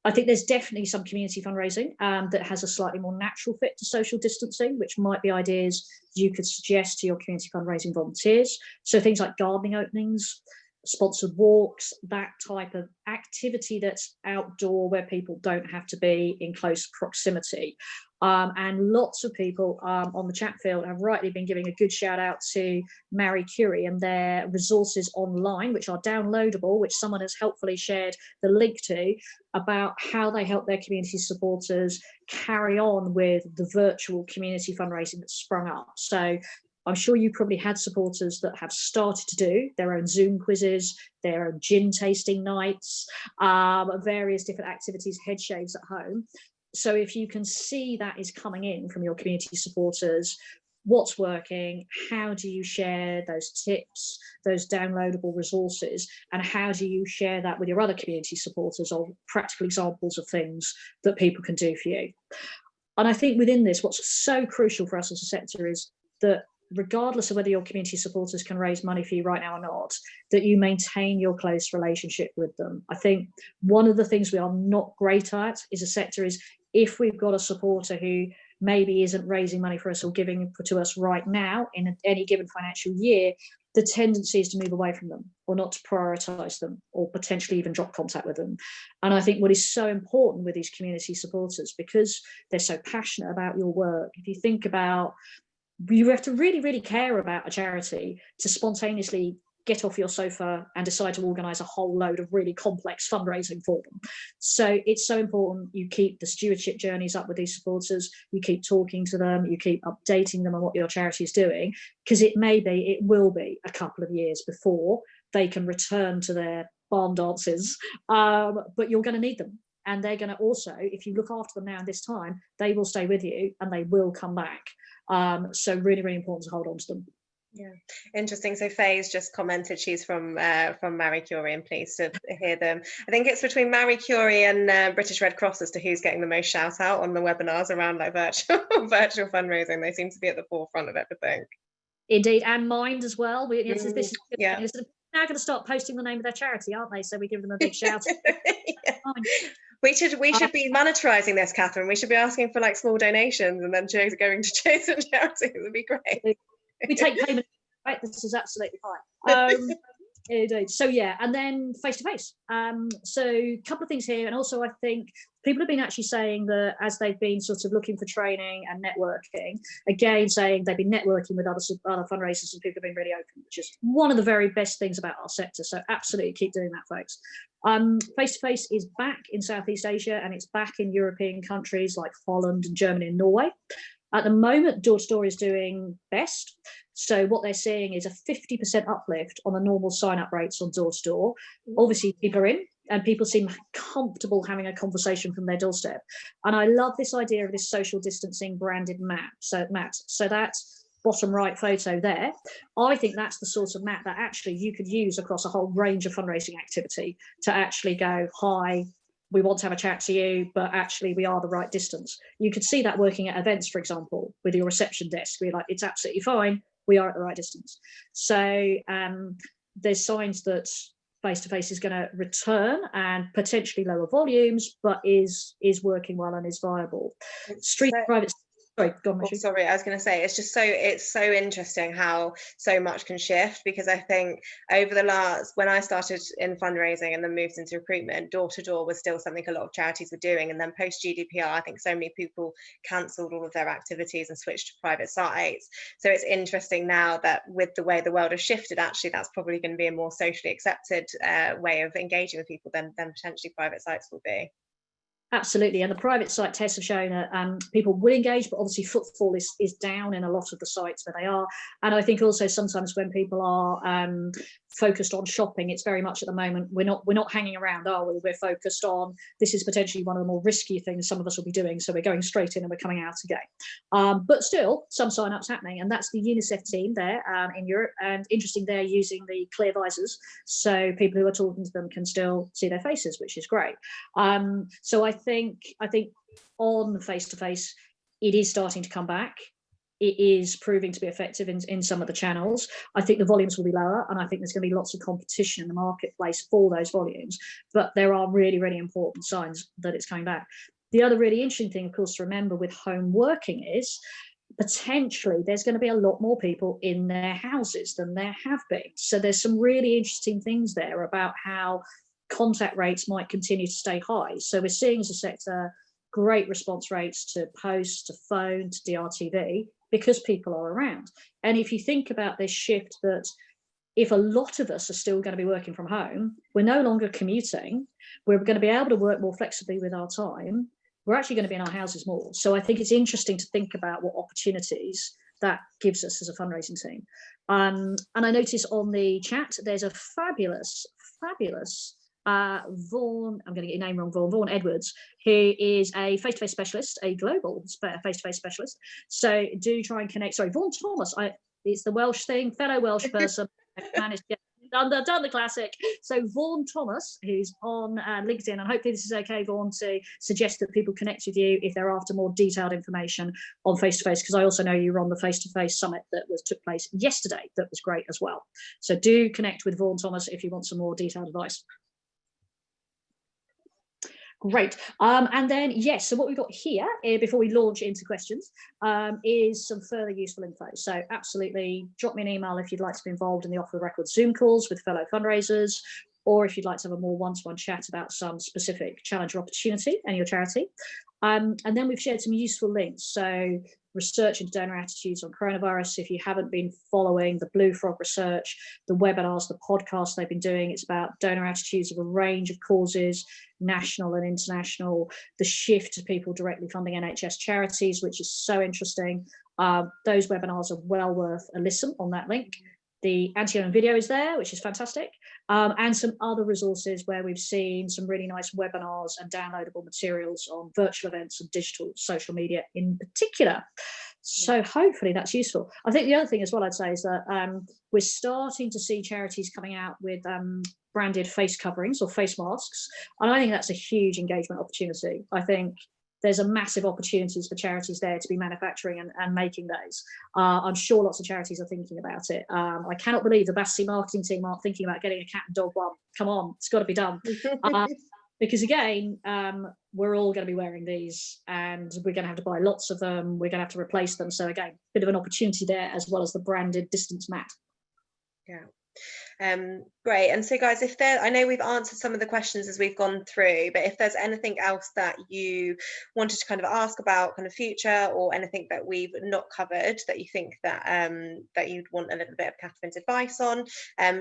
I think there's definitely some community fundraising that has a slightly more natural fit to social distancing, which might be ideas you could suggest to your community fundraising volunteers. So things like gardening openings, sponsored walks, that type of activity that's outdoor where people don't have to be in close proximity. And lots of people on the chat field have rightly been giving a good shout out to Marie Curie and their resources online, which are downloadable, which someone has helpfully shared the link to, about how they help their community supporters carry on with the virtual community fundraising that's sprung up. So I'm sure you probably had supporters that have started to do their own Zoom quizzes, their own gin tasting nights, various different activities, head shaves at home. So if you can see that is coming in from your community supporters, what's working, how do you share those tips, those downloadable resources, and how do you share that with your other community supporters, or practical examples of things that people can do for you. And I think within this, what's so crucial for us as a sector is that regardless of whether your community supporters can raise money for you right now or not, that you maintain your close relationship with them. I think one of the things we are not great at as a sector is if we've got a supporter who maybe isn't raising money for us or giving to us right now in any given financial year, the tendency is to move away from them or not to prioritise them or potentially even drop contact with them. And I think what is so important with these community supporters, because they're so passionate about your work, if you think about, you have to really, really care about a charity to spontaneously get off your sofa and decide to organise a whole load of really complex fundraising for them. So it's so important you keep the stewardship journeys up with these supporters, you keep talking to them, you keep updating them on what your charity is doing, because it will be a couple of years before they can return to their barn dances, but you're going to need them. And they're going to also, if you look after them now in this time, they will stay with you and they will come back. So really, really important to hold on to them. Yeah, interesting. So Faye's just commented she's from Marie Curie and pleased to hear them. I think it's between Marie Curie and British Red Cross as to who's getting the most shout out on the webinars around like virtual fundraising. They seem to be at the forefront of everything. Indeed, and Mind as well. This is yeah. Now going to start posting the name of their charity, aren't they? So we give them a big shout. Yeah. We should be monetizing this, Catherine. We should be asking for like small donations and then going to chosen charities. It would be great. We take payment, right? This is absolutely fine. Indeed. So yeah, and then face to face. So a couple of things here, and also I think people have been actually saying that as they've been sort of looking for training and networking, again saying they've been networking with other fundraisers and people have been really open, which is one of the very best things about our sector. So absolutely keep doing that, folks. Face to face is back in Southeast Asia and it's back in European countries like Holland and Germany and Norway. At the moment, door-to-door is doing best. So what they're seeing is a 50% uplift on the normal sign-up rates on door-to-door. Obviously, people are in and people seem comfortable having a conversation from their doorstep. And I love this idea of this social distancing branded map. So that bottom right photo there, I think that's the sort of map that actually you could use across a whole range of fundraising activity to actually go, hi, we want to have a chat to you, but actually we are the right distance. You could see that working at events, for example, with your reception desk. We're like, it's absolutely fine. We are at the right distance. So there's signs that face-to-face is going to return and potentially lower volumes, but is working well and is viable. Private. Sorry, go on, sorry, I was going to say it's so interesting how so much can shift, because I think over the last, when I started in fundraising and then moved into recruitment, door to door was still something a lot of charities were doing, and then post GDPR I think so many people cancelled all of their activities and switched to private sites. So it's interesting now that with the way the world has shifted, actually that's probably going to be a more socially accepted way of engaging with people than potentially private sites will be. Absolutely, and the private site tests have shown that people will engage, but obviously footfall is down in a lot of the sites where they are. And I think also sometimes when people are focused on shopping, it's very much at the moment we're not hanging around, are we? We're focused on this is potentially one of the more risky things some of us will be doing, so we're going straight in and we're coming out again. But still, some sign-ups happening, and that's the UNICEF team there in Europe, and interesting they're using the clear visors, so people who are talking to them can still see their faces, which is great. So I think on face-to-face, it is starting to come back. It is proving to be effective in some of the channels. I think the volumes will be lower, and I think there's going to be lots of competition in the marketplace for those volumes. But there are really, really important signs that it's coming back. The other really interesting thing, of course, to remember with home working is potentially there's going to be a lot more people in their houses than there have been. So there's some really interesting things there about how contact rates might continue to stay high. So we're seeing as a sector great response rates to post, to phone, to DRTV, because people are around. And if you think about this shift that if a lot of us are still going to be working from home, we're no longer commuting, we're going to be able to work more flexibly with our time, we're actually going to be in our houses more. So I think it's interesting to think about what opportunities that gives us as a fundraising team. And I notice on the chat, there's a fabulous Vaughan, I'm going to get your name wrong, Vaughan Edwards, who is a face-to-face specialist, a global face-to-face specialist. So do try and connect. Sorry, Vaughan Thomas. It's the Welsh thing, fellow Welsh person. Managed to get done the classic. So Vaughan Thomas, who's on LinkedIn, and hopefully this is okay, Vaughan, to suggest that people connect with you if they're after more detailed information on face-to-face, because I also know you were on the face-to-face summit that took place yesterday. That was great as well. So do connect with Vaughan Thomas if you want some more detailed advice. Great. And then, yes, so what we've got here before we launch into questions is some further useful info. So absolutely drop me an email if you'd like to be involved in the off the record Zoom calls with fellow fundraisers, or if you'd like to have a more one-to-one chat about some specific challenge or opportunity and your charity. And then we've shared some useful links. So research into donor attitudes on coronavirus. If you haven't been following the Blue Frog research, the webinars, the podcasts they've been doing, it's about donor attitudes of a range of causes, national and international, the shift to people directly funding NHS charities, which is so interesting. Those webinars are well worth a listen on that link. The anti-own video is there, which is fantastic, and some other resources where we've seen some really nice webinars and downloadable materials on virtual events and digital social media in particular. So hopefully that's useful. I think the other thing as well I'd say is that we're starting to see charities coming out with branded face coverings or face masks, and I think that's a huge engagement opportunity. I think there's a massive opportunities for charities there to be manufacturing and making those. I'm sure lots of charities are thinking about it. I cannot believe the Battersea marketing team aren't thinking about getting a cat and dog one. Come on, it's got to be done. Because again, we're all going to be wearing these and we're going to have to buy lots of them. We're going to have to replace them. So again, bit of an opportunity there as well as the branded distance mat. Yeah. Great. And so guys, if there, I know we've answered some of the questions as we've gone through, but if there's anything else that you wanted to kind of ask about kind of future, or anything that we've not covered that you think that that you'd want a little bit of Catherine's advice on,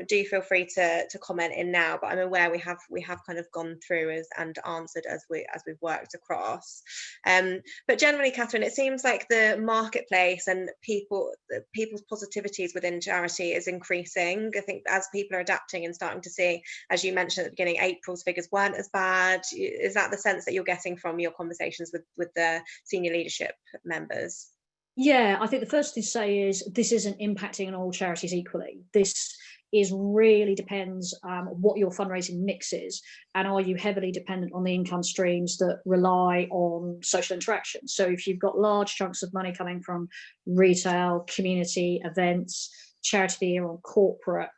do feel free to comment in now. But I'm aware we have kind of gone through and answered as we've worked across. But generally, Catherine, it seems like the marketplace and people's positivities within charity is increasing. I think as people are adapting and starting to see, as you mentioned at the beginning, April's figures weren't as bad. Is that the sense that you're getting from your conversations with the senior leadership members? Yeah, I think the first thing to say is this isn't impacting on all charities equally. This is really depends what your fundraising mix is, and are you heavily dependent on the income streams that rely on social interaction. So if you've got large chunks of money coming from retail, community, events, charity of the year, or corporate,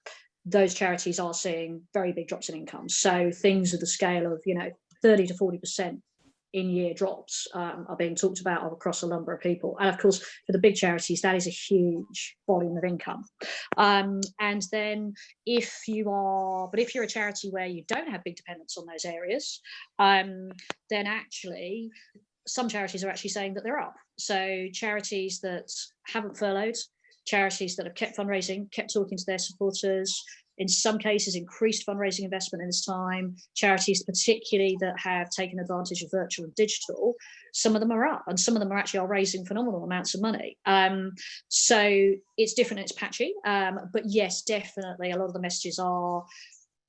those charities are seeing very big drops in income. So things of the scale of 30 to 40% in year drops are being talked about across a number of people. And of course, for the big charities, that is a huge volume of income. And then if you're a charity where you don't have big dependence on those areas, then actually some charities are actually saying that they're up. So charities that haven't furloughed, charities that have kept fundraising, kept talking to their supporters, in some cases increased fundraising investment in this time. Charities particularly that have taken advantage of virtual and digital, some of them are up, and some of them are raising phenomenal amounts of money. So it's different, it's patchy, but yes, definitely a lot of the messages are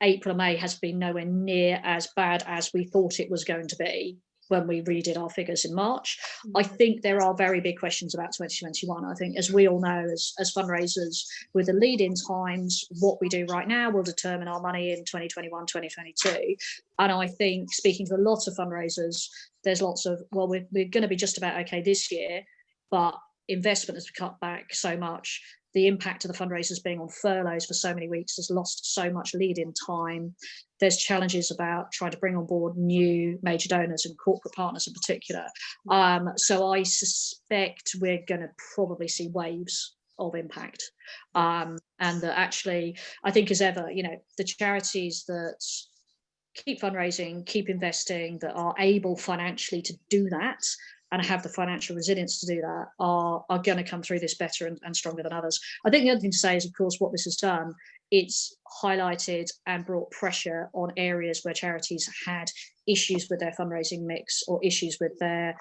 April and May has been nowhere near as bad as we thought it was going to be when we redid our figures in March. I think there are very big questions about 2021. I think, as we all know, as fundraisers, with the lead-in times, what we do right now will determine our money in 2021, 2022. And I think, speaking to a lot of fundraisers, there's lots of, well, we're going to be just about okay this year, but investment has cut back so much. The impact of the fundraisers being on furloughs for so many weeks has lost so much lead-in time. There's challenges about trying to bring on board new major donors and corporate partners in particular. So I suspect we're going to probably see waves of impact. And that actually, I think as ever, the charities that keep fundraising, keep investing, that are able financially to do that and have the financial resilience to do that are going to come through this better and stronger than others. I think the other thing to say is, of course, what this has done, it's highlighted and brought pressure on areas where charities had issues with their fundraising mix or issues with their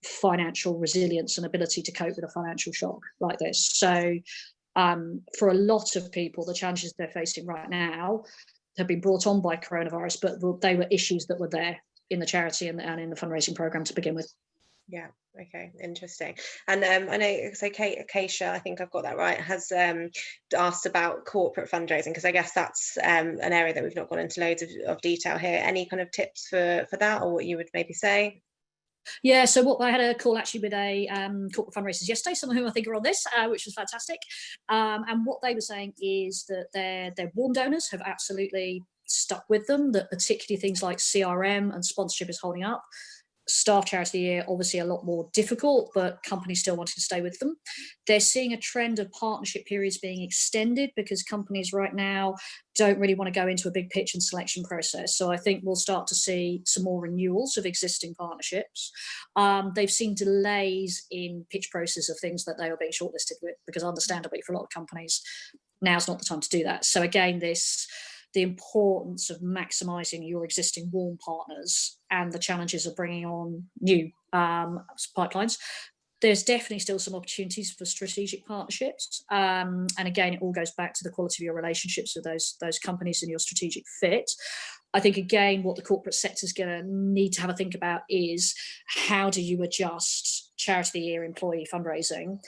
financial resilience and ability to cope with a financial shock like this. So for a lot of people, the challenges they're facing right now have been brought on by coronavirus, but they were issues that were there in the charity and in the fundraising program to begin with. Yeah. Okay. Interesting. And I know, so Keisha, I think I've got that right, has asked about corporate fundraising, because I guess that's an area that we've not gone into loads of detail here. Any kind of tips for that, or what you would maybe say? Yeah, so what I had a call actually with a corporate fundraisers yesterday, some of whom I think are on this, which was fantastic. And what they were saying is that their warm donors have absolutely stuck with them, that particularly things like CRM and sponsorship is holding up. Staff Charity of the Year, obviously a lot more difficult, but companies still wanting to stay with them. They're seeing a trend of partnership periods being extended because companies right now don't really want to go into a big pitch and selection process. So I think we'll start to see some more renewals of existing partnerships. They've seen delays in pitch process of things that they were being shortlisted with, because understandably for a lot of companies, now's not the time to do that. So again, the importance of maximising your existing warm partners and the challenges of bringing on new pipelines. There's definitely still some opportunities for strategic partnerships. And again, it all goes back to the quality of your relationships with those companies and your strategic fit. I think, again, what the corporate sector is going to need to have a think about is, how do you adjust Charity of the Year employee fundraising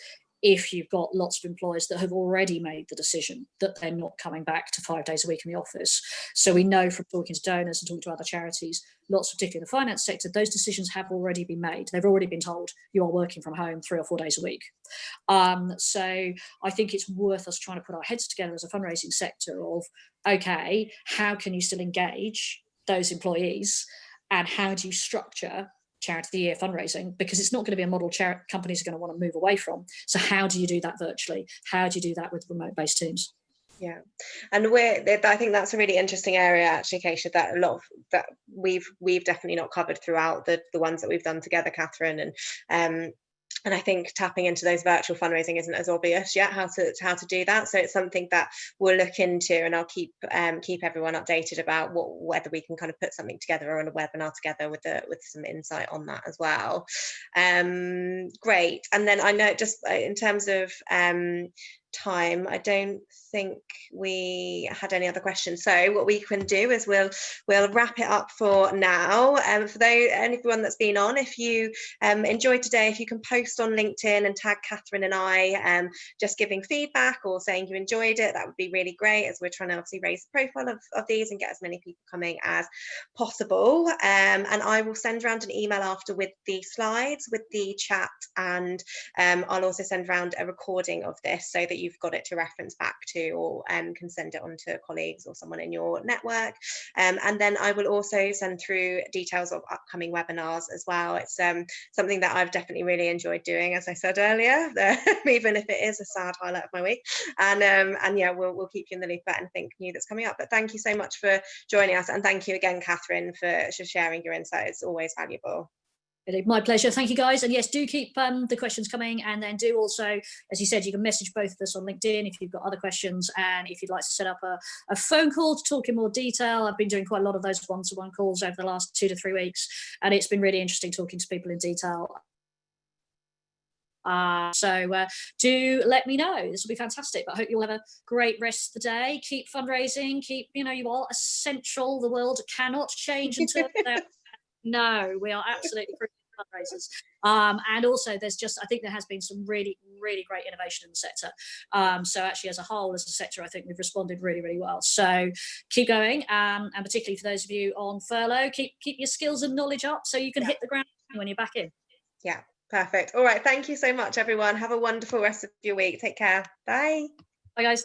if you've got lots of employers that have already made the decision that they're not coming back to 5 days a week in the office. So we know from talking to donors and talking to other charities, lots, particularly in the finance sector, those decisions have already been made. They've already been told you are working from home 3 or 4 days a week. So I think it's worth us trying to put our heads together as a fundraising sector of, okay, how can you still engage those employees, and how do you structure Charity of the Year fundraising, because it's not going to be a model companies are going to want to move away from. So how do you do that virtually? How do you do that with remote-based teams? Yeah, and I think that's a really interesting area, actually, Keisha, that a lot of that we've definitely not covered throughout the ones that we've done together, Catherine, and I think tapping into those virtual fundraising isn't as obvious yet how to do that. So it's something that we'll look into, and I'll keep everyone updated about whether we can kind of put something together on a webinar together with some insight on that as well. Great. And then I know, just in terms of time, I don't think we had any other questions, so what we can do is we'll wrap it up for now. For anyone that's been on, if you enjoyed today, if you can post on LinkedIn and tag Catherine and I, just giving feedback or saying you enjoyed it, that would be really great, as we're trying to obviously raise the profile of these and get as many people coming as possible. And I will send around an email after with the slides, with the chat, and I'll also send around a recording of this so that you've got it to reference back to, or can send it on to colleagues or someone in your network. And then I will also send through details of upcoming webinars as well. It's something that I've definitely really enjoyed doing, as I said earlier, even if it is a sad highlight of my week. And yeah, we'll keep you in the loop about anything new that's coming up. But thank you so much for joining us, and thank you again, Catherine, for sharing your insight. It's always valuable. My pleasure. Thank you, guys. And yes, do keep the questions coming. And then do also, as you said, you can message both of us on LinkedIn if you've got other questions. And if you'd like to set up a phone call to talk in more detail, I've been doing quite a lot of those one-to-one calls over the last 2 to 3 weeks. And it's been really interesting talking to people in detail. So do let me know. This will be fantastic. But I hope you'll have a great rest of the day. Keep fundraising. Keep, you are essential. The world cannot change until no, we are absolutely fundraisers. And also there's I think there has been some really, really great innovation in the sector. So actually as a whole, as a sector, I think we've responded really, really well. So keep going. And particularly for those of you on furlough, keep your skills and knowledge up so you can hit the ground when you're back in. Yeah, perfect. All right. Thank you so much, everyone. Have a wonderful rest of your week. Take care. Bye. Bye, guys.